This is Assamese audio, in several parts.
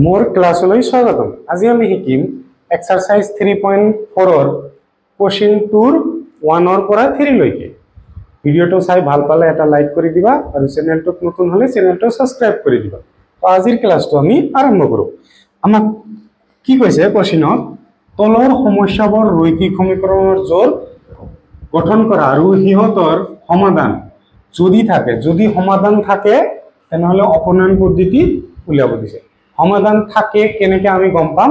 मोर क्लासলৈ স্বাগতম। আজি আমি শিকিম এক্সাৰসাইজ 3.4 ৰ কোশ্চেন 2 ৰ 1 ৰ পৰা 3 লৈকে। ভিডিওটো চাই ভাল পালে এটা লাইক কৰি দিবা আৰু চেনেলটোত নতুন হলে চেনেলটো সাবস্ক্ৰাইব কৰি দিবা। তো আজিৰ ক্লাসটো আমি আৰম্ভ কৰো। আমাক কি কৈছে কোশ্চেনত তলৰ সমস্যাবোৰ ৰৈখিক সমীকৰণৰ জোৰ গঠন কৰা আৰু হিহতৰ সমাধান যদি সমাধান থাকে তেনেহলে অপনয়ন পদ্ধতি উলিয়াব দিছে। সমাধান থাকে কেনেকে আমি গম পাম?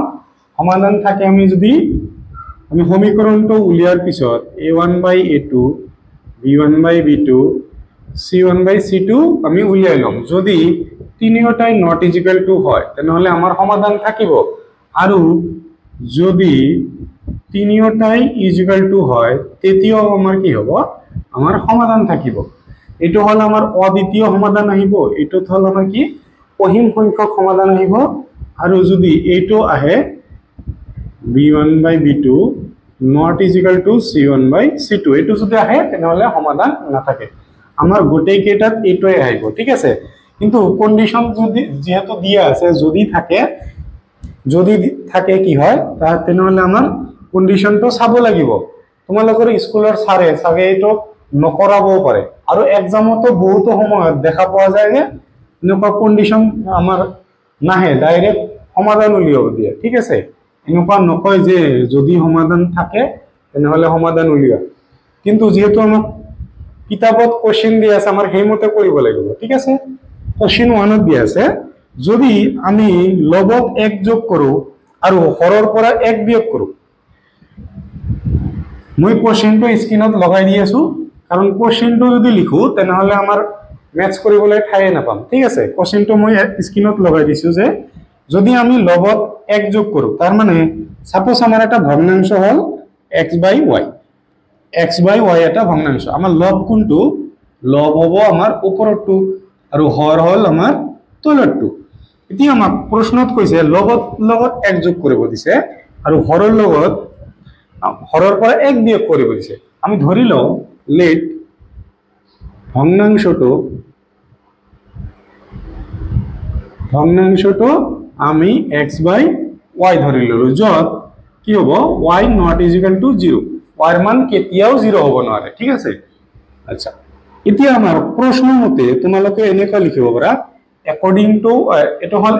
সমাধান থাকে আমি যদি আমি সমীকৰণটো উলিয়াৰ পিছত a1/a2 b1/b2 c1/c2 আমি উলিয়াই লম। যদি তিনিওটাই নট ইকুয়াল টু হয় তেনেহলে আমাৰ সমাধান থাকিব, আৰু যদি তিনিওটাই ইকুয়াল টু হয় তেতিয়াও আমাৰ কি হ'ব? আমাৰ সমাধান থাকিব। এটো হল আমাৰ অদ্বিতীয় সমাধান আহিব, এটো হল আমাৰ কি অহিম সংখ্যক সমাধান আহিব। আৰু যদি এইটো আহে b1/b2 not equal to c1/c2 এইটো যদি আহে তেনেহলে সমাধান নাথাকে। আমাৰ গোটেই কেইটাত এইটোই আহিব, ঠিক আছে। কিন্তু কন্ডিশন যদি যেহেতু দিয়া আছে যদি থাকে কি হয় তেনেহলে আমাৰ কন্ডিশনটো চাব লাগিব। তোমালোকৰ স্কুলৰ ছাৰে চাগে এইটো নকৰাবও পাৰে, আৰু এক্সামতো বহুতো সময়ত দেখা পোৱা যায় যে এনেকুৱা কন্ডিশন আমাৰ নাহে, ডাইৰেক্ট সমাধান উলিয়াব দিয়ে, ঠিক আছে। এনেকুৱা নকয় যে যদি সমাধান থাকে তেনেহলে সমাধান উলিয়া, কিন্তু যেহেতু আমাক কিতাপত কোশ্চেন দিয়া আছে আমাৰ সেইমতে কৰিব লাগিব, ঠিক আছে। কোশ্চেন 1 দিয়া আছে যদি আমি লবত 1 যোগ কৰো আৰু হৰৰ পৰা 1 বিয়োগ কৰো। মই কোশ্চেনটো স্ক্ৰিনত লগাই দি আছো, কাৰণ কোশ্চেনটো যদি লিখো তেনেহলে আমাৰ ম্যাথছ কৰিবলৈ ঠাই নাপাম, ঠিক আছে। কোশ্চেনটো মই স্ক্ৰিনত লগাই দিছো যে যদি আমি লবত 1 যোগ কৰো, তার মানে সাপোজ আমার একটা ভগ্নাংশ হল x/y এটা ভগ্নাংশ। আমার লব কোনটো? লব হবো আমার উপৰৰটো আৰু হৰ হল আমাৰ তলৰটো। এতিয়া আমাক প্ৰশ্নত কৈছে লবত 1 যোগ কৰিব দিছে আৰু হৰৰ পৰা 1 বিয়োগ কৰিব দিছে। আমি ধৰি লও লেট ভগ্নাংশটো আমি x/y ধৰি ললো, যত কি হ'ব y not equal to 0, y এর মান কেতিয়াও 0 হ'ব নোৱাৰে, ঠিক আছে। আচ্ছা, এতিয়া আমাৰ প্ৰশ্ন মতে তোমালোকে এনেকা লিখিব পাৰা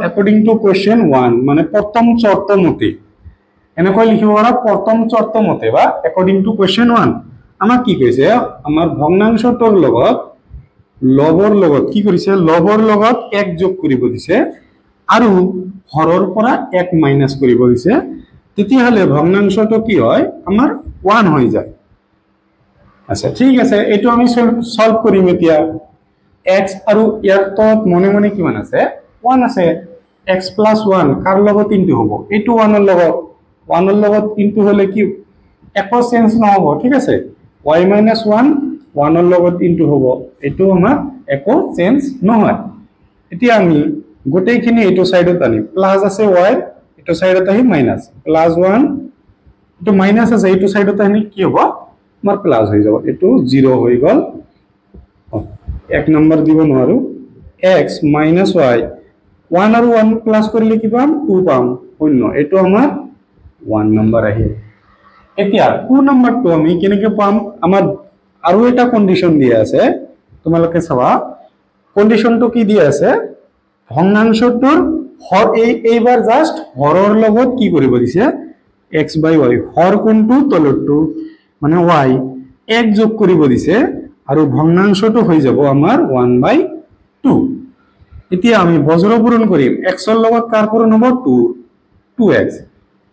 according to question 1, মানে প্ৰথম চৰ্ত মতে এনেকা লিখিব পাৰা প্ৰথম চৰ্ত মতে বা according to question 1। আমাক কি কৈছে? আমাৰ ভগ্নাংশটোৰ লগত লবৰ লগত কি কৰিছে? লবৰ লগত 1 যোগ কৰিব দিছে আৰু হৰৰ পৰা 1 মাইনাস কৰিব দিছে। তেতিয়াহলে ভগ্নাংশটো কি হয়? আমাৰ 1 হৈ যায়। আচ্ছা, ঠিক আছে, এইটো আমি সলভ কৰিম। এতিয়া x আৰু ইয়াৰ তলত মনে মনে কিমান আছে? 1 আছে। x + 1 কাৰ লগত ইনটু হ'ব? এইটো 1 ৰ লগত ইনটু হলে কি একো চেঞ্জ নহব, ঠিক আছে। y - 1 1 ৰ লগত ইনটু হ'ব, এইটো আমাৰ একো চেঞ্জ নহয়। এতিয়া আমি গোটেইখিনি এইটো সাইডত আনি প্লাস আছে y, এইটো সাইডত আহি মাইনাস +1, এইটো মাইনাস আছে এইটো সাইডত আনি কি হ'ব? আমাৰ প্লাস হৈ যাব, এইটো 0 হৈ গল। 1 নম্বৰ দিব নোৱাৰো। x - y 1 আৰু 1 প্লাস কৰিলে কি পাম? 2 পাম, 0, এইটো আমাৰ 1 নম্বৰ আহিল। এতিয়া 2 নম্বৰটো আমি কেনেকে পাম? আমাৰ আৰু এটা কন্ডিশন দিয়া আছে, তোমালোকে চাবা কন্ডিশনটো কি দিয়া আছে? ভগ্নাংশটোৰ হৰ এইবাৰ জাস্ট হৰৰ লগত কি কৰিব দিছে? x/y, হৰ কোনটো? তলৰটো মানে y 1 যোগ কৰিব দিছে আৰু ভগ্নাংশটো হৈ যাব আমাৰ 1/2। এতিয়া আমি বজ্ৰ পূৰণ কৰিম। x ৰ লগত কাৰ পূৰণ হ'ব? 2x।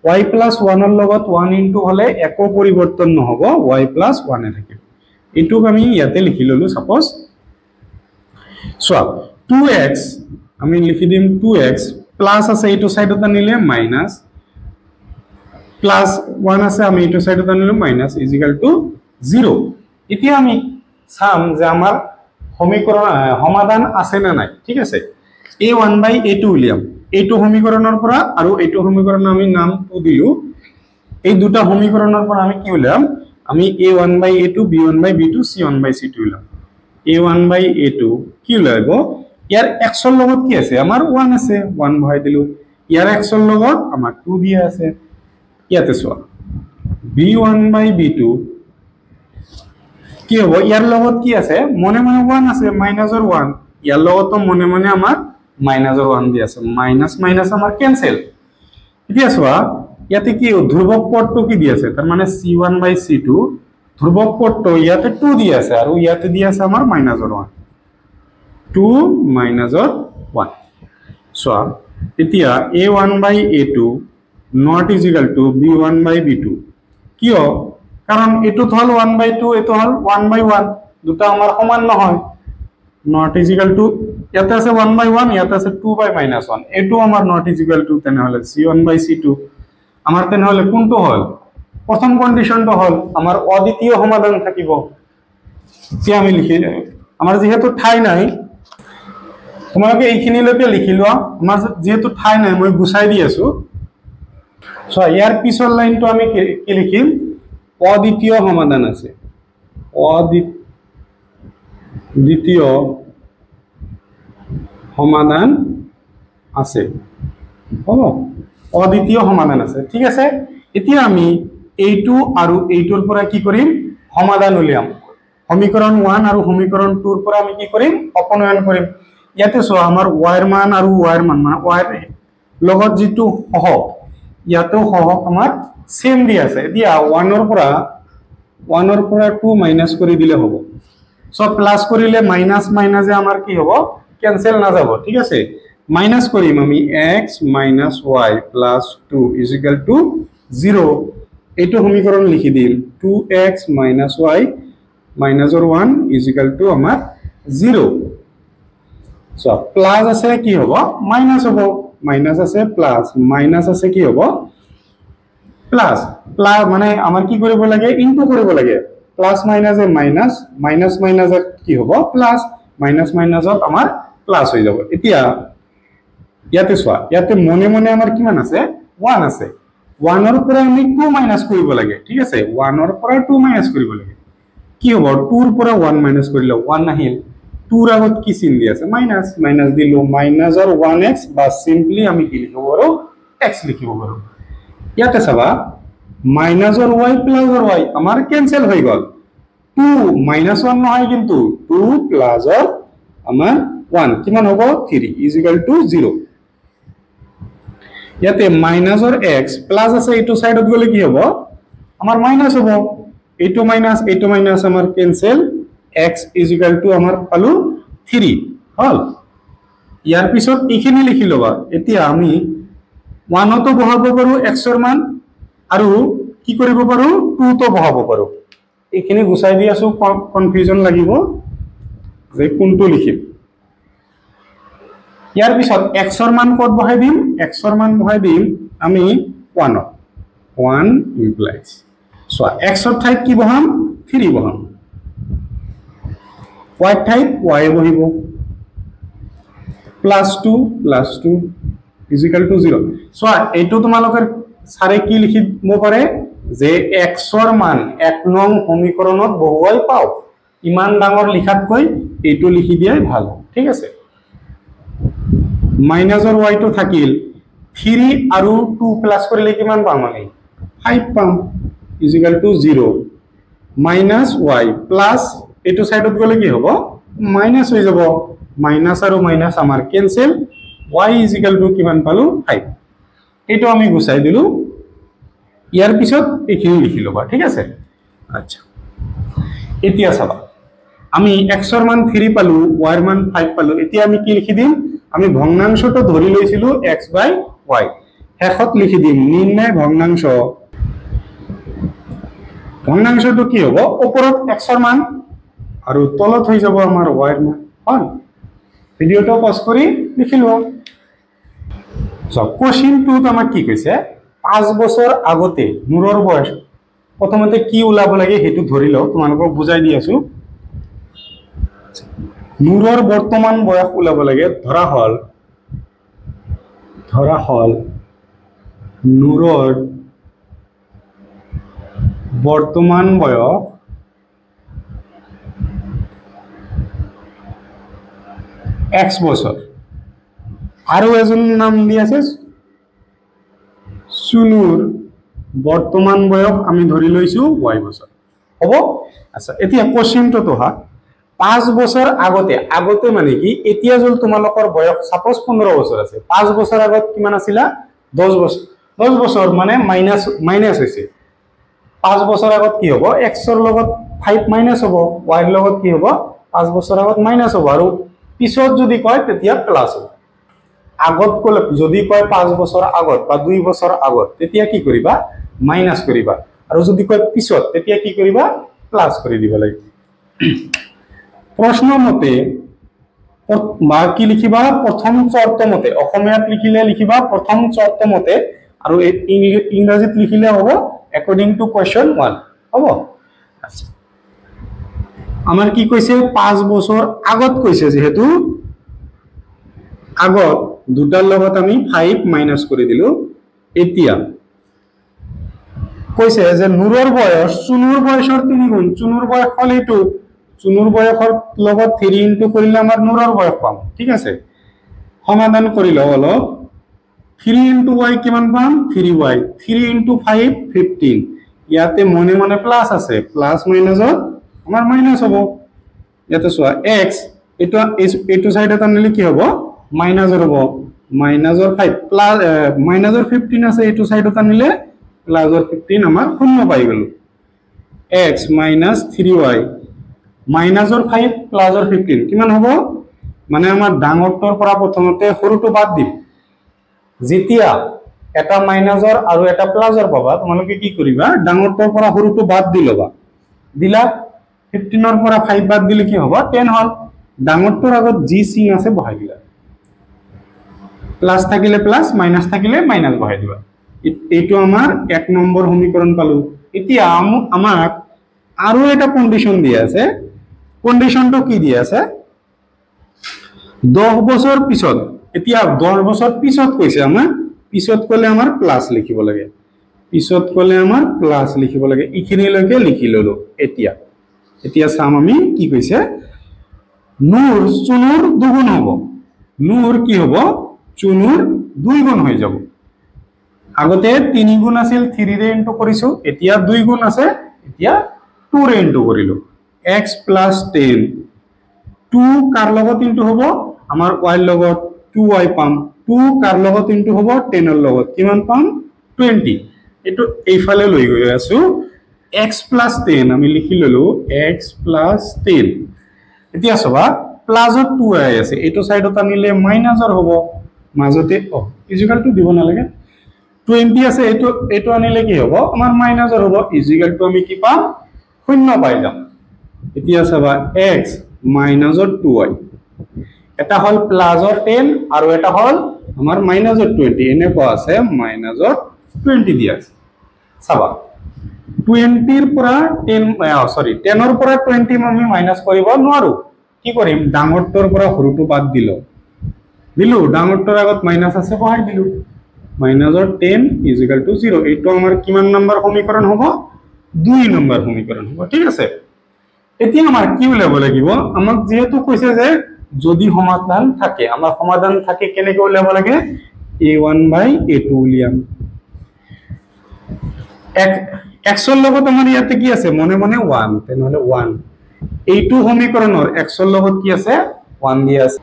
y + 1 ৰ লগত 1 ইনটু হলে একো পৰিৱৰ্তন নহব, y + 1 এ থাকিব। এইটোক আমি ইয়াতে লিখি ললো। সাপোজ সো 2x আমি লিখি দিম 2x প্লাস আছে এইটো সাইডত আনিলে মাইনাস, প্লাস 1 আছে আমি এইটো সাইডত আনিলে মাইনাস ইকুয়াল টু 0। এতিয়া আমি চাম যে আমাৰ সমীকৰণ সমাধান আছে না নাই, ঠিক আছে। a1/a2 উলিয়াম এইটো সমীকৰণৰ পৰা, আৰু এইটো সমীকৰণ আমি নামটো দিলো। এই দুটা সমীকৰণৰ পৰা আমি কি উলিয়াম? আমি a1/a2 b1/b2 c1/c2 উলিয়াম। a1/a2 কি উলাইব? ইয়াৰ x ৰ লগত কি আছে? আমাৰ 1 আছে, 1 ভৰাই দিলো। ইয়াৰ x ৰ লগত আমাৰ 2 দিয়া আছে ইয়াতে চোৱা b1 by b2 কি হ'ব ইয়াৰ লগত কি আছে মনে মনে 1 আছে মাইনাসৰ 1 ইয়াৰ লগতো মনে মনে আমাৰ মাইনাসৰ 1 দি আছে মাইনাস মাইনাস আমাৰ ক্যান্সেল এতিয়া চোৱা ইয়াতে কি ধ্ৰুবক পদটো কি দি আছে তাৰ মানে c1 by c2 ধ্ৰুবক পদটো ইয়াতে 2 দি আছে আৰু ইয়াতে দি আছে আমাৰ মাইনাসৰ 1 2 মাইনাসৰ 1 চোৱা এতিয়া a1 by a2 not is equal to b1 by b2 কিয় কারণ এটো হল 1 by 2 এটো হল 1 by 1 দুটো আমার সমান নহয় not is equal to ইয়াতে আছে 1 by 1 ইয়াতে আছে 2 by minus 1 এটো আমার not is equal to তেনে হলে c1 by c2 আমার তেনে হলে কোনটো হল প্রথম কন্ডিশনটো হল আমার অদ্বিতীয় সমাধান থাকিব কি আমি লিখি আমার যেহেতু ঠাই নাই তোমাকে এইখিনি লৈকে লিখি লোৱা আমাৰ যেহেতু ঠাই নাই মই গুছাই দি আছো সো ইয়াৰ পিছৰ লাইনটো আমি কি লিখিম অদ্বিতীয় সমাধান আছে অদ্বিতীয় সমাধান আছে হ'ব অদ্বিতীয় সমাধান আছে ঠিক আছে এতিয়া আমি এইটো আৰু এইটোৰ পৰা কি কৰিম সমাধান উলিয়াম সমীকৰণ 1 আৰু সমীকৰণ 2 ৰ পৰা আমি কি কৰিম অপনয়ন কৰিম ইয়াতে চোৱা আমাৰ y ৰ মান আৰু y ৰ মান মানে y লগত যেটো সহগ ইয়াতো সহগ আমাৰ সেম দি আছে এতিয়া 1 ৰ পৰা 2 মাইনাস কৰি দিলে হ'ব সো প্লাস কৰিলে মাইনাস মাইনাসে আমাৰ কি হ'ব ক্যান্সেল না যাব ঠিক আছে মাইনাস কৰিম আমি x y 2 0 এইটো সমীকৰণ লিখি দিম 2x y minus 1 আমাৰ 0 সো প্লাস আছে কি হ'ব মাইনাস হ'ব মাইনাস আছে প্লাস মাইনাস আছে কি হ'ব প্লাস প্লাস মানে আমাৰ কি কৰিব লাগে ইনটু কৰিব লাগে প্লাস মাইনাসে মাইনাস মাইনাস মাইনাসে কি হ'ব প্লাস মাইনাস মাইনাসত আমাৰ প্লাস হৈ যাব এতিয়া ইয়াতে চোৱা ইয়াতে মনে মনে আমাৰ কিমান আছে 1 আছে 1 ৰ পৰা আমি 2 মাইনাস কৰিব লাগে ঠিক আছে 1 ৰ পৰা 2 মাইনাস কৰিব লাগে কি হ'ব 2 ৰ পৰা 1 মাইনাস কৰিলে 1 আহিল 2 ৰ আগত কি চিন দি আছে মাইনাস মাইনাস দিলো মাইনাস আৰ 1x বা সিম্পলি আমি কি লিখিব পাৰো x লিখিব পাৰো ইয়াতে চাবা minus R y plus R y আমাৰ ক্যান্সেল হৈ গল 2 মাইনাস 1 নহয় কিন্তু 2 প্লাস আর আমাৰ 1 কিমান হ'ব 3 0 ইয়াতে মাইনাস আৰ x প্লাস আছে এইটো সাইডত গলে কি হ'ব আমাৰ মাইনাস হ'ব এইটো মাইনাস আমাৰ ক্যান্সেল x আমাৰ পালো 3 হল ইয়াৰ পিছত এইখিনি লিখি লবা এতিয়া আমি 1 তো বহাব পাৰো x ৰ মান আৰু কি কৰিব পাৰো 2 তো বহাব পাৰো এইখিনি গুছাই দি আছো কনফিউজন লাগিব যে কোনটো লিখিম ইয়াৰ পিছত x ৰ মান কত বহাই দিম x ৰ মান বহাই দিম আমি 1 ইমপ্লাইজ সো x ৰ ঠাইত কি বহাম 3 বহাম y ঠাইত y বহিব +2 = 0 সো এইটো তোমালোকৰ সাৰে কি লিখিব পাৰে যে x ৰ মান 1 নং সমীকৰণত বহুৱাই পাও ইমান ডাঙৰ লিখাতকৈ এইটো লিখি দিয়াই ভাল ঠিক আছে মাইনাস আৰ y টো থাকিল 3 আৰু 2 প্লাস কৰিলে কিমান পাম আমি 5 পাম = 0 মাইনাস y প্লাস এইটো সাইডত গলে কি হ'ব মাইনাস হৈ যাব মাইনাস আৰু মাইনাস আমাৰ ক্যান্সেল y = কিমান পালো 5 এইটো আমি গুছাই দিলো ইয়াৰ পিছত এইখিনি লিখি লবা ঠিক আছে আচ্ছা এতিয়া চাবা আমি x ৰ মান 3 পালো y ৰ মান 5 পালো এতিয়া আমি কি লিখি দিম আমি ভগ্নাংশটো ধৰি লৈছিলো x/y শেষত লিখি দিম নিৰ্ণয় ভগ্নাংশ ভগ্নাংশটো কি হ'ব ওপৰত x ৰ মান আৰু তলত হৈ যাব আমাৰ y ৰ মান হল ভিডিওটো পজ কৰি লিখি লোৱা সো কোশ্চেন 2 আমাক কি কৈছে 5 বছৰ আগতে নুৰৰ বয়স প্ৰথমতে কি ওলাব লাগে হেতু ধৰি লও তোমালোকক বুজাই দি আছো নুৰৰ বৰ্তমান বয়স ওলাব লাগে ধৰা হল নুৰৰ বৰ্তমান বয়স x বছৰ আৰু এজন নাম দি আছে চুনুৰ বৰ্তমান বয়স আমি ধৰি লৈছো y বছৰ হ'ব আচ্ছা এতিয়া কোশ্চেনটো হা 5 বছৰ আগতে মানে কি এতিয়া যদি তোমালোকৰ বয়স সাপোজ 15 বছৰ আছে 5 বছৰ আগত কিমান আছিল 10 বছৰ মানে মাইনাস হৈছে 5 বছৰ আগত কি হ'ব x ৰ লগত 5 মাইনাস হ'ব y ৰ লগত কি হ'ব 5 বছৰ আগত মাইনাস হ'ব আৰু পিছত যদি কয় তেতিয়া প্লাস হ'ব আগত কলে যদি কয় 5 বছৰ আগত বা 2 বছৰ আগত তেতিয়া কি কৰিবা মাইনাস কৰিবা আৰু যদি কয় পিছত তেতিয়া কি কৰিবা প্লাস কৰি দিব লাগিব প্ৰশ্ন মতে বা কি লিখিবা প্ৰথম চৰ্ত মতে অসমীয়াত লিখিলে লিখিবা প্ৰথম চৰ্ত মতে আৰু ইংৰাজীত লিখিলে হ'ব according to question 1 হ'ব আচ্ছা আমাৰ কি কৈছে 5 বছৰ আগত কৈছে যেহেতু আগত দুটাৰ লগত আমি 5 মাইনাস কৰি দিলো এতিয়া কৈছে যে নুৰৰ বয়স চুনুৰ বয়সৰ 3 গুণ চুনুৰ বয়স হল এইটো চুনুৰ বয়সৰ লগত 3 ইনটু কৰিলে আমাৰ নুৰৰ বয়স পাম ঠিক আছে সমাধান কৰি লও অলপ 3 ইনটু y কিমান পাম 3y 3 ইনটু 5 15 ইয়াতে মনে মনে প্লাস আছে প্লাস মাইনাসত আমাৰ মাইনাস হ'ব ইয়াতে সোয়া x এটো সাইডত আনলে কি হ'ব মাইনাসৰ হ'ব মাইনাসৰ 5 প্লাস মাইনাসৰ 15 আছে এটো সাইডত আনলে প্লাসৰ 15 আমাৰ শূন্য পাই গলো x minus 3y মাইনাসৰ 5 প্লাসৰ 15 কিমান হ'ব মানে আমাৰ ডাঙৰটোৰ পৰা প্ৰথমতে সৰুটো বাদ দিম যেতিয়া এটা মাইনাসৰ আৰু এটা প্লাসৰ পাবা তোমালোকে কি কৰিবা ডাঙৰটোৰ পৰা সৰুটো বাদ দিলবা দিলা 15 ৰ পৰা 5 বাদ দিলে কি হ'ব 10 হল ডাঙৰটোৰ আগত জি চিন আছে বহাই দিলা প্লাস থাকিলে প্লাস মাইনাস থাকিলে মাইনাস বহাই দিবা এইটো আমাৰ 1 নম্বৰ সমীকৰণ পালো এতিয়া আমাক আৰু এটা কন্ডিশন দিয়া আছে কন্ডিশনটো কি দিয়া আছে 10 বছৰ পিছত এতিয়া 10 বছৰ পিছত কৈছে আমাৰ পিছত কলে আমাৰ প্লাস লিখিব লাগে পিছত কলে আমাৰ প্লাস লিখিব লাগে ইখিনিলৈকে লিখি ললো এতিয়া চাম আমি কি কৈছে নুৰ চুনুৰ দুগুণ হ'ব নুৰ কি হ'ব চুনুৰ 2 গুণ হৈ যাব আগতে 3 গুণ আছিল 3 ৰে ইনটু কৰিছো এতিয়া 2 গুণ আছে এতিয়া 2 ৰে ইনটু কৰিলো x plus 10 2 কাৰ লগত ইনটু হ'ব আমাৰ y লগত 2y পাম 2 কাৰ লগত ইনটু হ'ব 10 ৰ লগত কিমান পাম 20 এটো এইফালে লৈ গৈ আছো x plus 10 আমি লিখি ললো x plus 10 এতিয়া সবা প্লাসত 2y আছে এটো সাইডত আনিলে মাইনাসৰ হ'ব মাজতে ইকুয়াল টু দিব না লাগে 20 আছে এটো আনিলে কি হ'ব আমাৰ মাইনাসৰ হ'ব ইকুয়াল টু আমি কি পাম শূন্য পাই যাম এতিয়া চাবা x মাইনাসৰ 2y এটা হল প্লাসৰ 10 আৰু এটা হল আমাৰ মাইনাসৰ 20 এনে কোৱা আছে মাইনাসৰ 20 দিয়া আছে চাবা 20 ৰ পৰা 10 10 ৰ পৰা 20 আমি মাইনাস কৰিব নোৱাৰো কি কৰিম ডাঙৰটোৰ পৰা সৰুটো বাদ দিলো ডাঙৰটোৰ আগত মাইনাস আছে বহাই দিলো মাইনাসৰ 10 ইকুয়াল টু 0 এইটো আমাৰ কিমান নম্বৰ সমীকৰণ হ'ব 2 নম্বৰ সমীকৰণ হ'ব ঠিক আছে এতিয়া আমাৰ কি উলাব লাগিব আমাক যেহেতু কৈছে যে যদি সমাধান থাকে আমাৰ সমাধান থাকে কেনেকৈ উলাব লাগে a1/a2 উলিয়াম x ৰ লগত আমাৰ ইয়াতে কি আছে মনে মনে 1 তেনেহলে 1 এইটো সমীকৰণৰ x ৰ লগত কি আছে 1 দিয়া আছে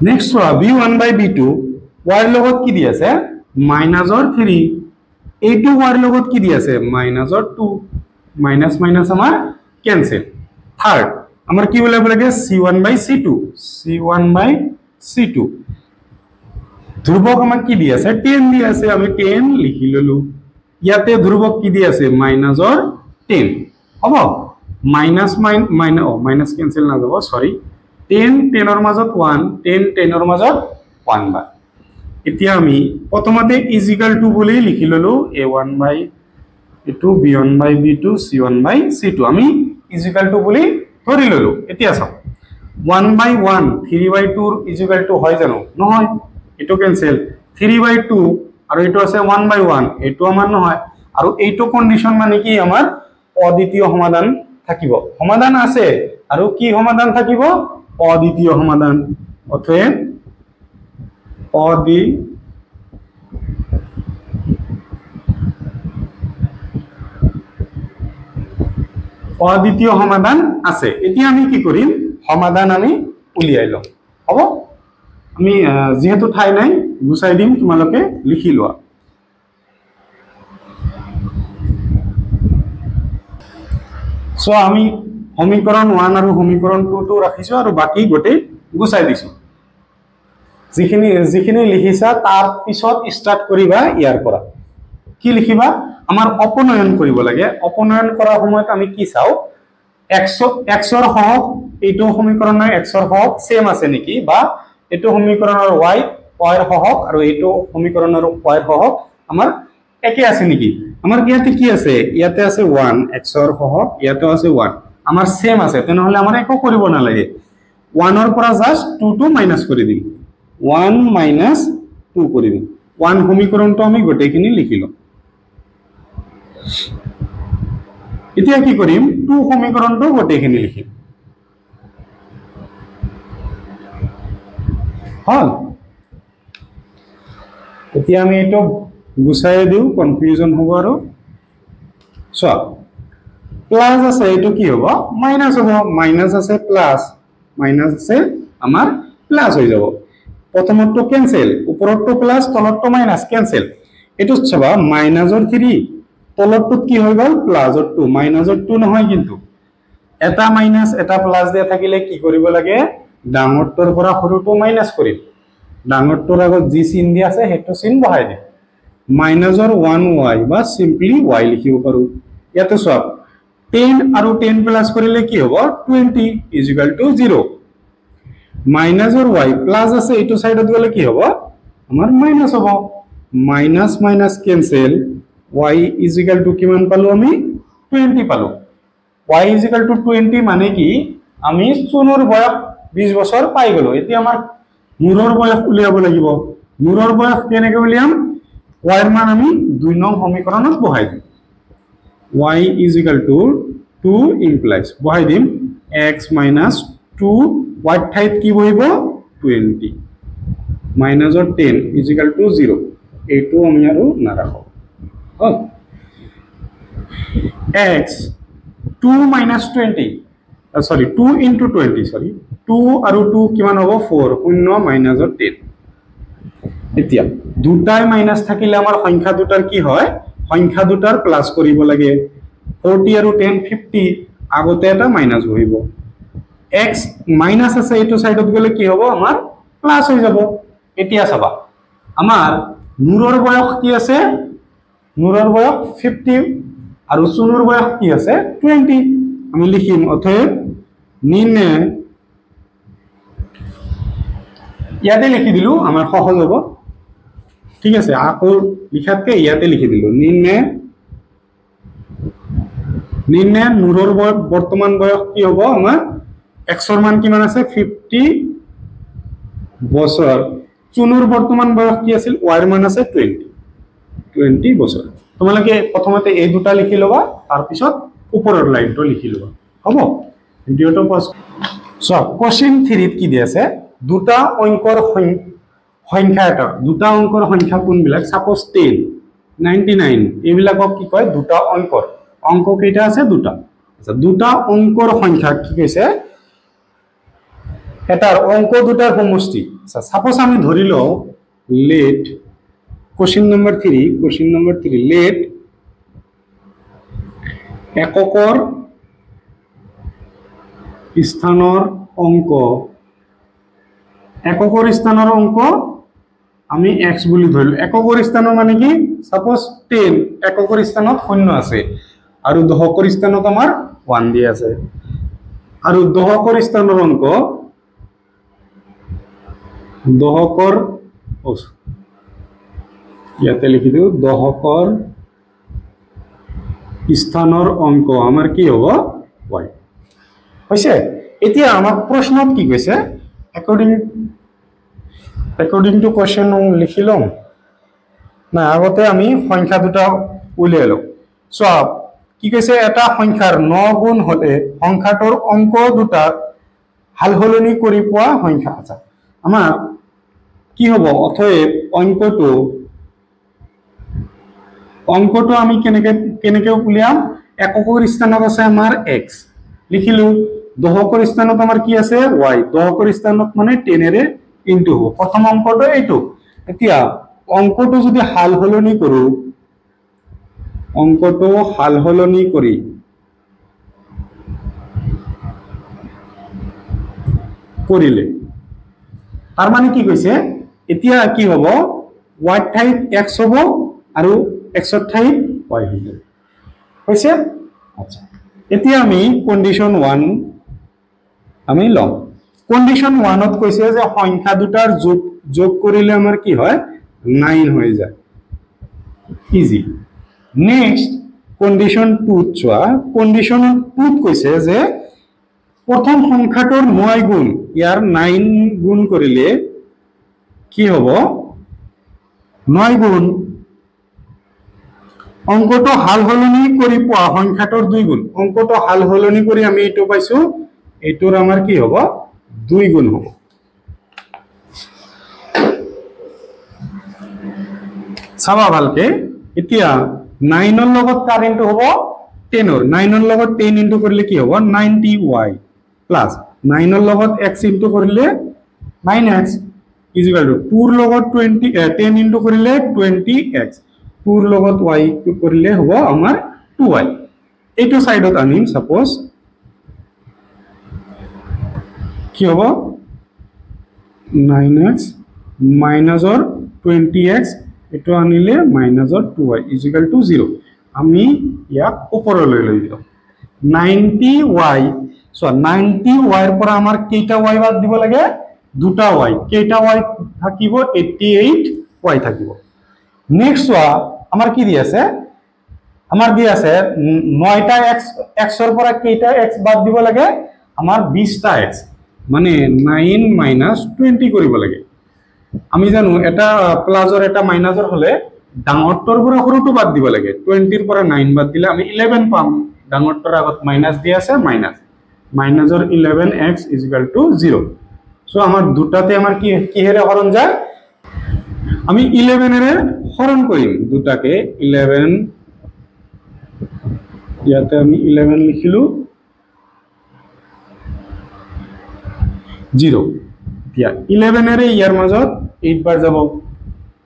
নেক্সট চোৱা b1/b2 y ৰ লগত কি দি আছে মাইনাসৰ 3 এইটো y ৰ লগত কি দি আছে মাইনাসৰ 2 মাইনাস মাইনাস আমাৰ कैंसिल थर्ड আমার কি বলে লাগে c1/c2 ধ্রুবক আমার কি দি আছে 10 দি আছে আমি 10 লিখি ললো ইয়াতে ধ্রুবক কি দি আছে মাইনাসৰ 10 হ'ব মাইনাস মাইনাস कैंसिल না যাব সৰি 10 10 ৰ মাজত 1 10 10 ৰ মাজত 1 বাৰ এতিয়া আমি প্ৰথমতে ইকুয়াল টু বুলি লিখি ললো a1/a2 b1/b2 c1/c2 আমি ইকুয়াল টু বুলি ধৰি ললো এতিয়া চাও 1/1 3/2 ইকুয়াল টু হয় জানো নহয় এটো ক্যান্সেল 3/2 আৰু এটো আছে 1/1 এটো আমাৰ নহয় আৰু এইটো কন্ডিশন মানে কি আমাৰ অদ্বিতীয় সমাধান থাকিব সমাধান আছে আৰু কি সমাধান থাকিব অদ্বিতীয় সমাধান অতএব অদ্বিতীয় সমাধান আছে। এতিয়া আমি কি কৰিম, সমাধান আমি উলিয়াই লম। হ'ব, আমি যেহেতু ঠাই নাই গুচাই দিম, তোমালোকে লিখি লোৱা। সো আমি সমীকৰণ 1 আৰু সমীকৰণ 2 ৰাখিছো আৰু বাকি গোটেই গুচাই দিছো। যিখিনি লিখিছা তাৰ পিছত স্টাৰ্ট কৰিবা ইয়াৰ পৰা। কি লিখিবা, আমাৰ অপনয়ন কৰিব লাগে। অপনয়ন কৰাৰ সময়ত আমি কি চাও, এক্সৰ সহগ এইটো সমীকৰণৰ এক্সৰ সহগ সেম আছে নেকি, বা এইটো সমীকৰণৰ y ৰ সহগ আৰু এইটো সমীকৰণৰ y ৰ সহগ আমাৰ একে আছে নেকি। আমাৰ ইয়াতে কি আছে, ইয়াতে আছে 1 এক্সৰ সহগ, ইয়াতেও আছে 1, আমাৰ সেম আছে, তেনেহলে আমাৰ একো কৰিব নালাগে। 1 ৰ পৰা জাস্ট 2 টো মাইনাস কৰি দিম, 1 মাইনাস 2 কৰি দিম। 1 সমীকৰণটো আমি গোটেইখিনি লিখিলো। এতিয়া কি কৰিম, 2 সমীকৰণটো গোটেইখিনি লিখিম। হল, এতিয়া আমি এইটো গুচাই দিও, কনফিউজন হ'ব। আৰু চোৱা, প্লাস আছে, এইটো কি হ'ব, মাইনাস হ'ব। মাইনাস আছে প্লাস, মাইনাস আছে আমাৰ প্লাস হৈ যাব। প্ৰথমটো কেনসেল, ওপৰটো প্লাস তলৰটো মাইনাস, কেনসেল। এইটো চাবা মাইনাসৰ 3 তলৰটো কি হৈ গ'ল, প্লাসৰ 2, মাইনাসৰ 2 নহয়, কিন্তু এটা মাইনাস এটা প্লাস দিয়া থাকিলে কি কৰিব লাগে, ডাঙৰটোৰ পৰা সৰুটো মাইনাস কৰিম, ডাঙৰটোৰ আগত যি চিন দিয়া আছে সেইটো চিন বহাই দিম। মাইনাসৰ 1y বা সিম্পলি y লিখিব পাৰো। ইয়াতে চোৱা 10 আৰু 10 প্লাস কৰিলে কি হ'ব, 20 ইকুয়াল টু 0। মাইনাসৰ y প্লাস আছে, এইটো সাইডত গলে কি হ'ব, আমাৰ মাইনাস হ'ব। Minus minus cancel, y equal to কিমান পালো আমি, 20 পালো। y ইকুয়াল টু 20 মানে কি, আমি চুনৰ বয়স 20 বছৰ পাই গলো। এতিয়া আমাৰ মূৰৰ বয়স উলিয়াব লাগিব। মূৰৰ বয়স কেনেকৈ উলিয়াম, y ৰ মান আমি 2 নং সমীকৰণত বহাই দিম। y ইকুয়াল টু 2 ইমপ্লাইজ বহাই দিম x মাইনাস 2, y ঠাইত কি বহিব, 20 মাইনাসৰ 10 ইকুয়াল টু 0, এইটো আমি আৰু নাৰাখো। হল, x 2 minus 20, sorry 2 into 20, sorry 2 আৰু 2 কিমান হ'ব, 4, 0 মাইনাসৰ 10। এতিয়া দুটাই মাইনাস থাকিলে আমাৰ সংখ্যা দুটাৰ কি হয়, সংখ্যা দুটাৰ প্লাস কৰিব লাগে। 40 আৰু 10 50, আগতে এটা মাইনাস বহিব। x মাইনাস আছে, এইটো সাইডত গলে কি হ'ব, আমাৰ প্লাস হৈ যাব। এতিয়া চাবা আমাৰ নূৰৰ বয়স কি আছে, নূৰৰ বয়স 50 আৰু চুনুৰ বয়স কি আছে 20। আমি লিখিম অতএব নিম্নে, ইয়াতে লিখি দিলো, আমাৰ সহজ হ'ব। ঠিক আছে, আকৌ লিখাতকে ইয়াতে লিখি দিলো, নিম্নে নূৰৰ বৰ্তমান বয়স কি হ'ব, আমাৰ এক্সৰ মান কিমান আছে 50 বছৰ, চুনুৰ বৰ্তমান বয়স কি আছিল, ওয়াইৰ মান আছে 20 বছৰ। তোমালোকে প্ৰথমতে এই দুটা লিখি ল'বা, তাৰপিছত ওপৰৰ লাইনটো লিখি ল'বা। হ'ব, ভিডিঅ'টো পজ। চোৱা কোশ্চেন 3 কি দি আছে, দুটা অংকৰ সংখ্যা এটা, দুটা অংকৰ সংখ্যা কোনবিলাক, সাপোজ 10 99, এইবিলাকক কি কয়, দুটা অংকৰ। অংক কেইটা আছে, দুটা। আচ্ছা, দুটা অংকৰ সংখ্যা কি কৈছে, এটাৰ অংক দুটাৰ সমষ্টি। আচ্ছা, সাপোজ আমি ধৰি লওঁ লেট কোশ্চেন নম্বৰ 3 লেট এককৰ স্থানৰ অংক, এককৰ স্থানৰ অংক আমি x বুলি ধৰিলো। এককৰ স্থানৰ মানে কি, সাপোজ 10 এককৰ স্থানত 0 আছে আৰু দশকৰ স্থানত আমাৰ 1 দিয়া আছে, আৰু দশকৰ স্থানৰ অংক, দশকৰ ইয়াতে লিখি দিও, দশকৰ স্থানৰ অংক আমাৰ কি হ'ব, y হৈছে। এতিয়া আমাক প্ৰশ্নত কি কৈছে, according to question লিখি লম না, আগতে আমি সংখ্যা দুটা উলিয়াই লওঁ। চোৱা কি কৈছে, এটা সংখ্যাৰ 9 গুণ হলে সংখ্যাটোৰ অংক দুটা হাল সলনি কৰি পোৱা সংখ্যা। আছে আমাৰ কি হ'ব, অতএব অংকটো আমি কেনেকে উলিয়াম, এককৰ স্থানত আছে আমাৰ x লিখিলো দহকৰ স্থানত আমাৰ কি আছে y দহকৰ স্থানত মানে 10 এৰে ইনটু হ'ব প্ৰথম অংকটো এইটো এতিয়া অংকটো যদি হাল হলনি কৰো অংকটো হাল হলনি কৰি কৰিলে তাৰ মানে কি কৈছে এতিয়া কি হ'ব y ঠাইত x হ'ব আৰু x ৰ ঠাইত y হ'ব কৈছে আচ্ছা এতিয়া আমি কন্ডিশন 1 আমি লম কন্ডিশন 1 ত কৈছে যে সংখ্যা দুটাৰ যোগ কৰিলে আমাৰ কি হয় 9 হৈ যায় ইজি নেক্সট কন্ডিশন 2 চোৱা কন্ডিশন 2 ত কৈছে যে প্ৰথম সংখ্যাটোৰ 9 গুণ ইয়াৰ 9 গুণ কৰিলে কি হ'ব 9 গুণ অঙ্কটো হাল হলনি কৰি পোৱা সংখ্যাটোৰ 2 গুণ অঙ্কটো হাল হলনি কৰি আমি এটো পাইছো এটোৰ আমাৰ কি হ'ব 2 গুণ হ'ব চাবা ভালকে এতিয়া 9 ৰ লগত কাৰেন্ট হ'ব 10 ৰ 9 ৰ লগত 10 ইনটু কৰিলে কি হ'ব 90y প্লাস 9 ৰ লগত x ইনটু কৰিলে 9x ইকুয়াল টু 2 ৰ লগত 10 ইনটু কৰিলে 20x 2 ৰ লগত y কৰিলে হ'ব আমাৰ 2y এইটো সাইডত আনিম সাপোজ কি হ'ব 9x মাইনাস অর 20x এটো আনিলে minus or 2y equal to 0 আমি ইয়াক ওপৰলৈ লৈ যাম 90y সো 90y এৰ পৰা আমাৰ কেইটা y বাদ দিব লাগে দুটা y কেইটা y থাকিব 88y থাকিব নেক্সট আমার কি দি আছে আমার দি আছে 9টা x এর পৰা কেইটা x বাদ দিব লাগে আমাৰ 20টা x মানে 9 মাইনাস 20 কৰিব লাগে আমি জানো এটা প্লাসৰ এটা মাইনাসৰ হলে ডাঙৰটোৰ পৰা সৰুটো বাদ দিব লাগে 20 ৰ পৰা 9 বাদ দিলে আমি 11 পাম ডাঙৰটোৰ আগত মাইনাস দি আছে মাইনাস মাইনাসৰ 11x 0 সো আমাৰ দুটাতে আমাৰ কি কিহেৰে হৰণ যায় আমি 11 এৰে হৰণ কৰিম দুটাকে 11 ইয়াতে আমি 11 লিখিলো 0 দিয়া 11 এৰে ইয়াৰ মাজত 8 বাৰ যাব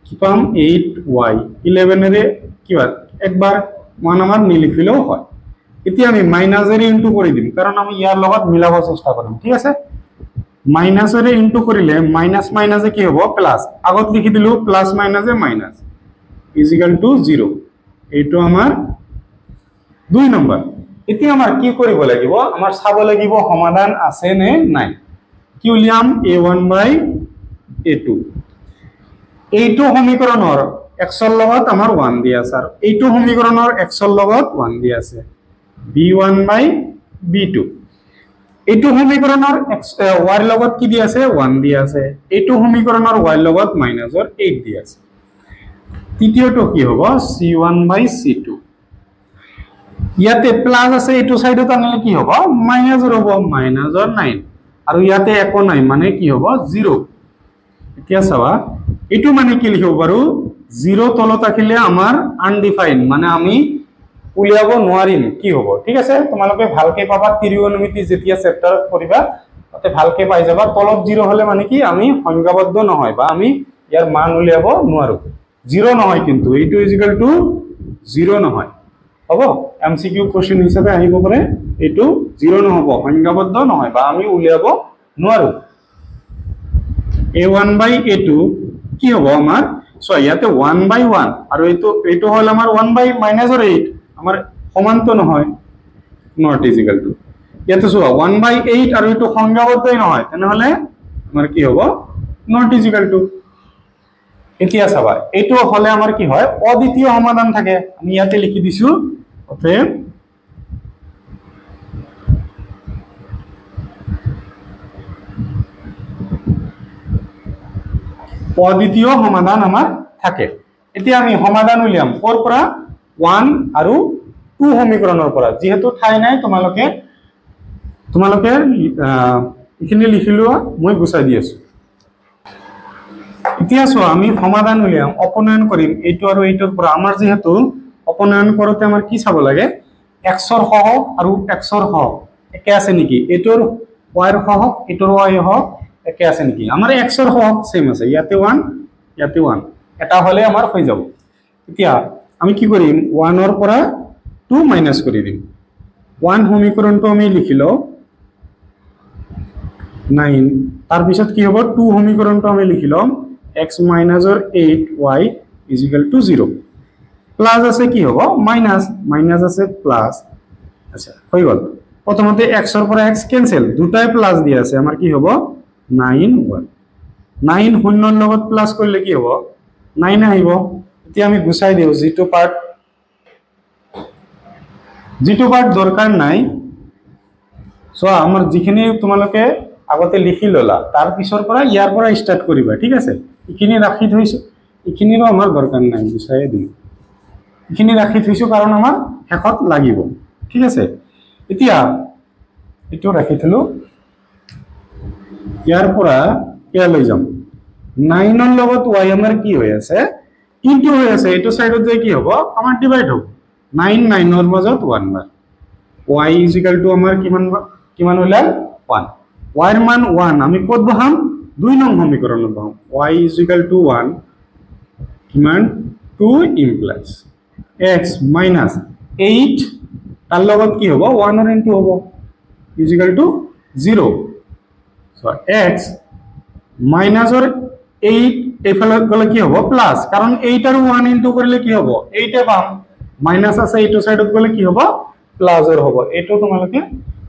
কি পাম 8y 11 এৰে কিবা একবাৰ মান আমাৰ নিলিখিলেও হয় এতিয়া আমি মাইনাস এৰে ইনটু কৰি দিম কাৰণ আমি ইয়াৰ লগত মিলাব চেষ্টা কৰিম ঠিক আছে মাইনাস এৰে ইনটু কৰিলে মাইনাস মাইনাসে কি হ'ব প্লাস আগত লিখি দিলো প্লাস মাইনাসে মাইনাস ইকুয়াল টু 0 এইটো আমাৰ 2 নম্বৰ এতিয়া আমাৰ কি কৰিব লাগিব আমাৰ চাব লাগিব সমাধান আছে নে নাই কি উলিয়াম a1 বাই a2 এইটো সমীকৰণৰ x ৰ লগত আমাৰ 1 দিয়া আছে আৰু এইটো সমীকৰণৰ x ৰ লগত 1 দিয়া আছে b1 বাই b2 এইটো সমীকৰণৰ x y ৰ লগত কি দিয়া আছে 1 দিয়া আছে এইটো সমীকৰণৰ y ৰ লগত মাইনাসৰ 8 দিয়া আছে তৃতীয়টো কি হ'ব c1 বাই c2 ইয়াতে প্লাস আছে এইটো সাইডত আনিলে কি হ'ব মাইনাসৰ হ'ব মাইনাসৰ 9 আৰু ইয়াতে একো নাই মানে কি হ'ব 0 এতিয়া চাবা এইটো মানে কি লিখিব পাৰো 0 তলত থাকিলে আমাৰ আনডিফাইন্ড মানে আমি উলিয়াব নোৱাৰিম কি হ'ব ঠিক আছে তোমালোকে ভালকে পাবা ত্ৰিকোণমিতি যেতিয়া চেপ্টাৰত পঢ়িবা তাতে ভালকে পাই যাবা তলত 0 হলে মানে কি আমি সংখ্যাবদ্ধ নহয় বা আমি ইয়াৰ মান উলিয়াব নোৱাৰো 0 নহয় কিন্তু এইটো ইকুয়াল টু 0 নহয় হ'ব এমসিকিউ কোশ্চেন হিচাপে আহিব পাৰে এইটো 0 নহব সংখ্যাবদ্ধ নহয় বা আমি উলিয়াব নোৱাৰো a1 বাই a2 কি হ'ব আমাৰ সো ইয়াতে 1 বাই 1 আৰু এইটো হল আমাৰ 1 বাই মাইনাসৰ 8 আমাৰ সমান্ত নহয় নট ইকুয়াল টু ইয়াতে সো 1 বাই 8 আৰু এইটো সংখ্যাবদ্ধই নহয় তেনেহলে আমাৰ কি হ'ব নট ইকুয়াল টু এতিয়া চাবা এইটো হলে আমাৰ কি হয় অদ্বিতীয় সমাধান থাকে আমি ইয়াতে লিখি দিছো অতএব অদ্বিতীয় সমাধান আমাৰ থাকে এতিয়া আমি সমাধান উলিয়াম কোৰ পৰা 1 আৰু 2 সমীকৰণৰ পৰা যেহেতু ঠাই নাই তোমালোকে এখিনি লিখিলো মই গুছাই দি আছো এতিয়া সো আমি সমাধান উলিয়াম অপনয়ন কৰিম এইটো আৰু এইটোৰ পৰা আমাৰ যেহেতু অপনয়ন কৰোতে আমাৰ কি চাব লাগে এক্সৰ সহগ আৰু এক্সৰ সহগ একে আছে নেকি, এটোৰ ওয়াইৰ সহগ এটোৰ ওয়াই সহগ একে আছে নেকি, আমাৰ এক্সৰ সহগ সেম আছে, ইয়াতে 1 ইয়াতে 1 এটা হলে আমাৰ হৈ যাব। এতিয়া আমি কি কৰিম 1 ৰ পৰা 2 মাইনাস কৰি দিম। 1 সমীকৰণটো আমি লিখিলো 9 তাৰ পিছত কি হ'ব 2 সমীকৰণটো আমি লিখিলম x মাইনাসৰ 8y = 0 প্লাস আছে কি হ'ব মাইনাস মাইনাস আছে প্লাস। আচ্ছা হৈ গল, প্ৰথমতে x ৰ পৰা x ক্যান্সেল, দুটাই প্লাস দি আছে, আমাৰ কি হ'ব 9y 9 শূন্যৰ লগত প্লাস কৰিলে কি হ'ব 9 আহিব। এতিয়া আমি গুছাই দিও, যিটো পার্ট দৰকাৰ নাই, সো আমাৰ যিখিনি তোমালোকে আগতে লিখি ললা তাৰ পিছৰ পৰা ইয়াৰ পৰা স্টাৰ্ট কৰিবা, ঠিক আছে। ইখিনি ৰাখি থৈছো, ইখিনিৰো আমাৰ দৰকাৰ নাই, গুছাই দিম। ইখিনি ৰাখি থৈছো কাৰণ আমাৰ শেষত লাগিব, ঠিক আছে। এতিয়া এটো ৰাখি থলো, ইয়াৰ পৰা কিয় লৈ যাম 9 ৰ লগত y আমাৰ কি হৈ আছে কিন্তু হৈ আছে, এটো সাইডত যে কি হ'ব আমাৰ ডিভাইড হ'ব 9 9 ৰ মাজত 1 বাৰ y = আমাৰ কিমান ওলাল 1, y ৰ মান 1 আমি কত বহাম 2 নং সমীকৰণত বহাম, y = 1 কিমান 2 implies x minus 8 তাৰ লগত কি হ'ব 1 ৰ ইনটু হ'ব = 0। সো x minus or 8 এফালে গলে কি হ'ব প্লাস, কারণ 8 আৰু 1 ইনটু কৰিলে কি হ'ব 8 এ পাম, মাইনাস আছে এইটো সাইডত গলে কি হ'ব প্লাসৰ হ'ব। এটো তোমালোকে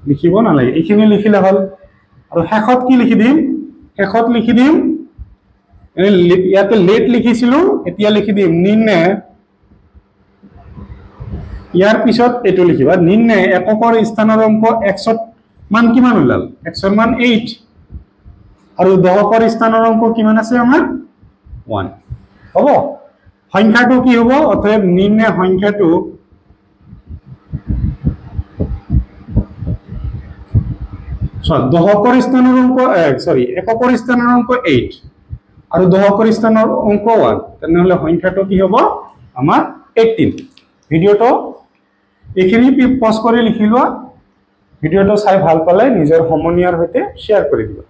লিখিব নালাগে, এইখিনি লিখিলে হল। আৰু শেষত কি লিখি দিম, শেষত লিখি দিম ইয়াতে লেট লিখিছিলো, এতিয়া লিখি দিম নিম্নে, ইয়াৰ পিছত এটো লিখিবা নিম্নে এককৰ স্থানৰ অংক x ৰ মান কিমান ওলাল, x ৰ মান 8 আৰু দশকৰ স্থানৰ অংক কিমান আছে আমাৰ 1 হ'ব। সংখ্যাটো কি হ'ব, অতএব নিম্নে সংখ্যাটো দশকৰ স্থানৰ অংক এককৰ স্থানৰ অংক 8 আৰু দশকৰ স্থানৰ অংক 1, তেনেহলে সংখ্যাটো কি হ'ব আমাৰ 18। ভিডিওটো এইখিনি পজ কৰি লিখি লোৱা, ভিডিওটো চাই ভাল পালে নিজৰ সমনীয়াৰ সৈতে শ্বেয়াৰ কৰি দিবা।